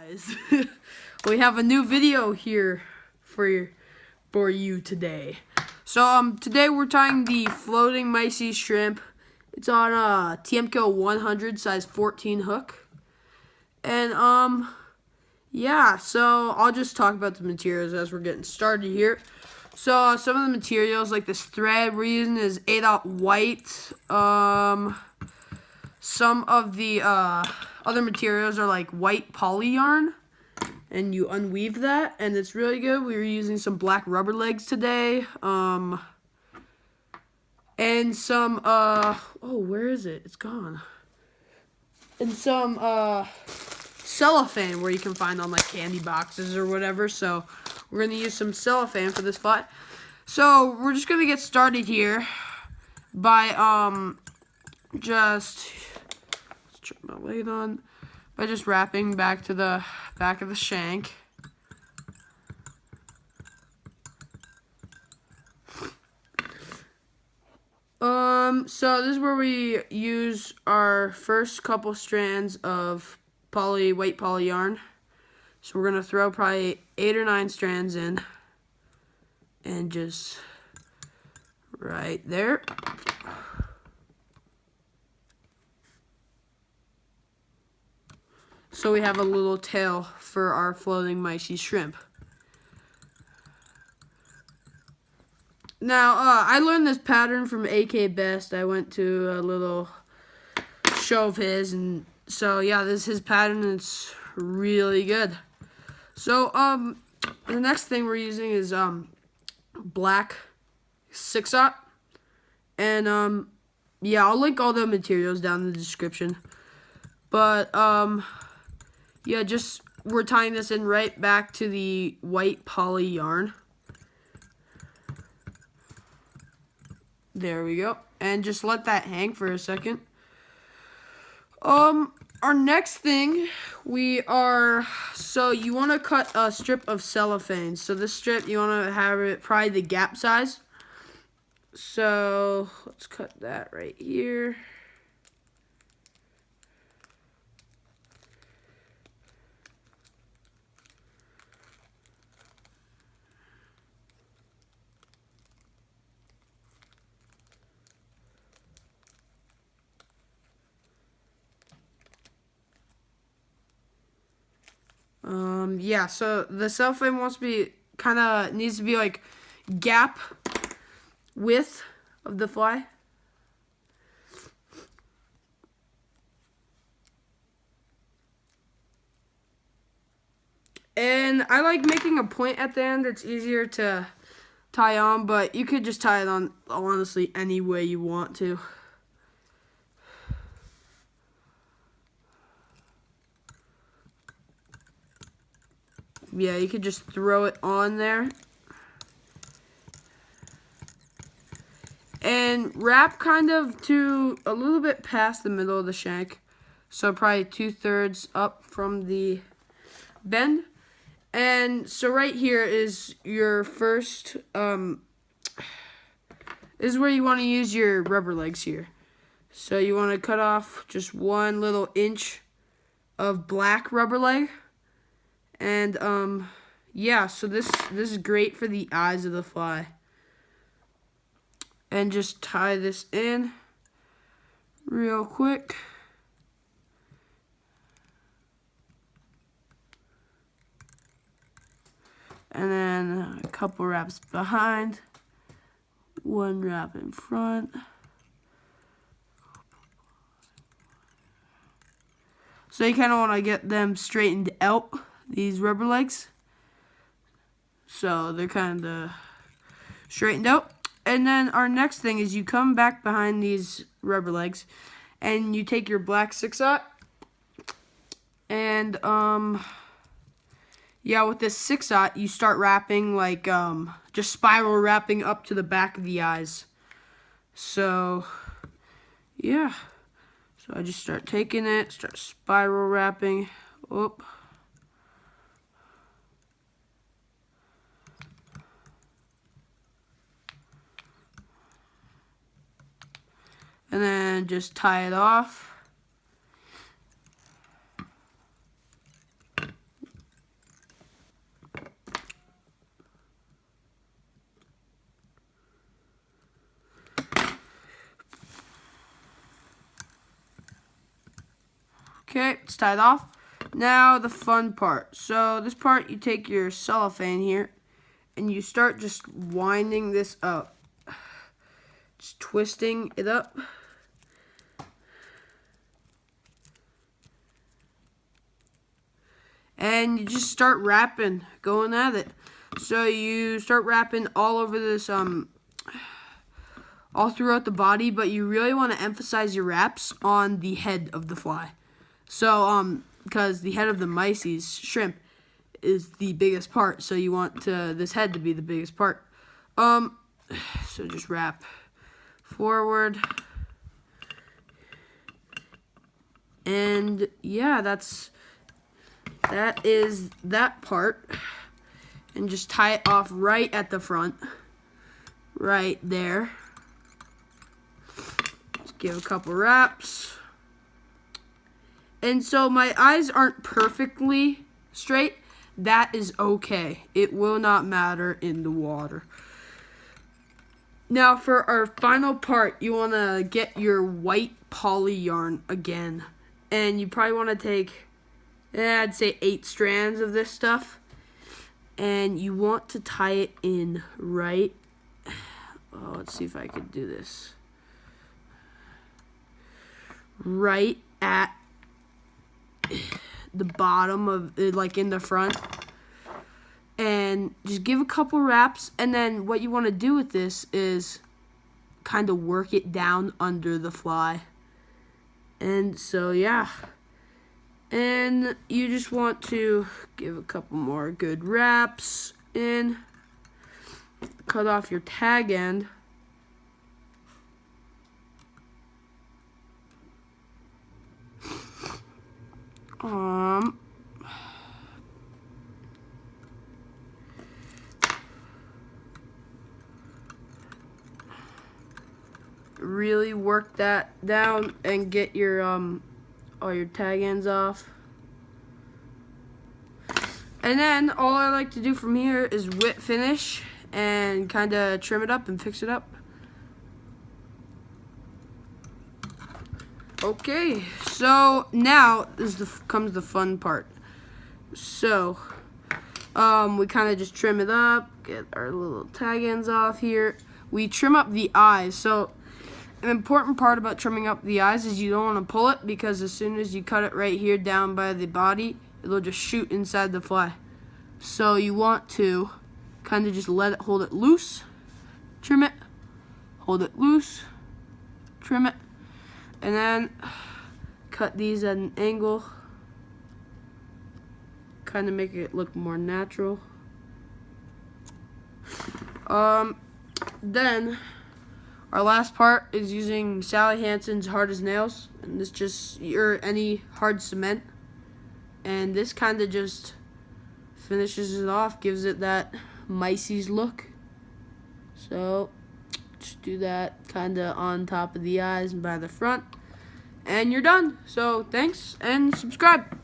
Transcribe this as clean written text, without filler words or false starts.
Guys, we have a new video here for you today. So today we're tying the floating Mysis shrimp. It's on a TMCO 100 size 14 hook. And yeah, so I'll just talk about the materials as we're getting started here. So some of the materials, like this thread we're using, is 8/0 white. Some of the other materials are like white poly yarn, and you unweave that, and it's really good. We were using some black rubber legs today, and some oh, where is it? It's gone. And some cellophane, where you can find on like candy boxes or whatever. So we're gonna use some cellophane for this fly. So we're just gonna get started here by just turn my light on by just wrapping back to the back of the shank. So this is where we use our first couple strands of white poly yarn. So we're gonna throw probably 8 or 9 strands in, and just right there. So we have a little tail for our floating Mysis shrimp. Now, I learned this pattern from AK Best. I went to a little show of his, and so yeah, this is his pattern, and it's really good. So, the next thing we're using is black 6/0, and yeah, I'll link all the materials down in the description. But yeah, just we're tying this in right back to the white poly yarn. There we go. And just let that hang for a second. Our next thing, so you want to cut a strip of cellophane. So this strip, you want to have it probably the gap size. So let's cut that right here. Yeah, so the cellophane needs to be like gap width of the fly. And I like making a point at the end. It's easier to tie on, but you could just tie it on honestly any way you want to. Yeah, you could just throw it on there. And wrap kind of to a little bit past the middle of the shank. So probably 2/3 up from the bend. And so right here is your first, this is where you want to use your rubber legs here. So you want to cut off just 1 little inch of black rubber leg. And yeah, so this is great for the eyes of the fly. And just tie this in real quick. And then a couple wraps behind, 1 wrap in front. So you kind of want to get them straightened out, these rubber legs. So they're kind of straightened out. And then our next thing is you come back behind these rubber legs, and you take your black 6/0, and yeah, with this 6/0 you start wrapping like just spiral wrapping up to the back of the eyes. So yeah, so I just start taking it, start spiral wrapping. Oop. And then just tie it off. it's tied off. Now the fun part. So this part, you take your cellophane here and you start just winding this up. Just twisting it up. And you just start wrapping, going at it. So you start wrapping all over this, all throughout the body, but you really want to emphasize your wraps on the head of the fly. So, because the head of the Mysis shrimp is the biggest part, so you want this head to be the biggest part. So just wrap forward. And yeah, that is that part. And just tie it off right at the front. Right there. Just give a couple wraps. And so my eyes aren't perfectly straight. That is okay. It will not matter in the water. Now for our final part, you want to get your white poly yarn again. And you probably want to take, I'd say 8 strands of this stuff. And you want to tie it in right. Oh, let's see if I could do this. Right at the bottom of it, like in the front. And just give a couple wraps. And then what you want to do with this is kind of work it down under the fly. And so, yeah. And you just want to give a couple more good wraps in. Cut off your tag end. Really work that down and get your all your tag ends off. And then all I like to do from here is whip finish and kind of trim it up and fix it up. Okay, so now comes the fun part. So we kind of just trim it up, get our little tag ends off here. We trim up the eyes. So an important part about trimming up the eyes is you don't want to pull it, because as soon as you cut it right here down by the body, it'll just shoot inside the fly. So you want to kind of just hold it loose, trim it, hold it loose, trim it, and then cut these at an angle, kind of make it look more natural. Then our last part is using Sally Hansen's Hard as Nails, and this just any hard cement, and this kind of just finishes it off, gives it that Mysis look. So just do that kind of on top of the eyes and by the front, and you're done. So thanks, and subscribe.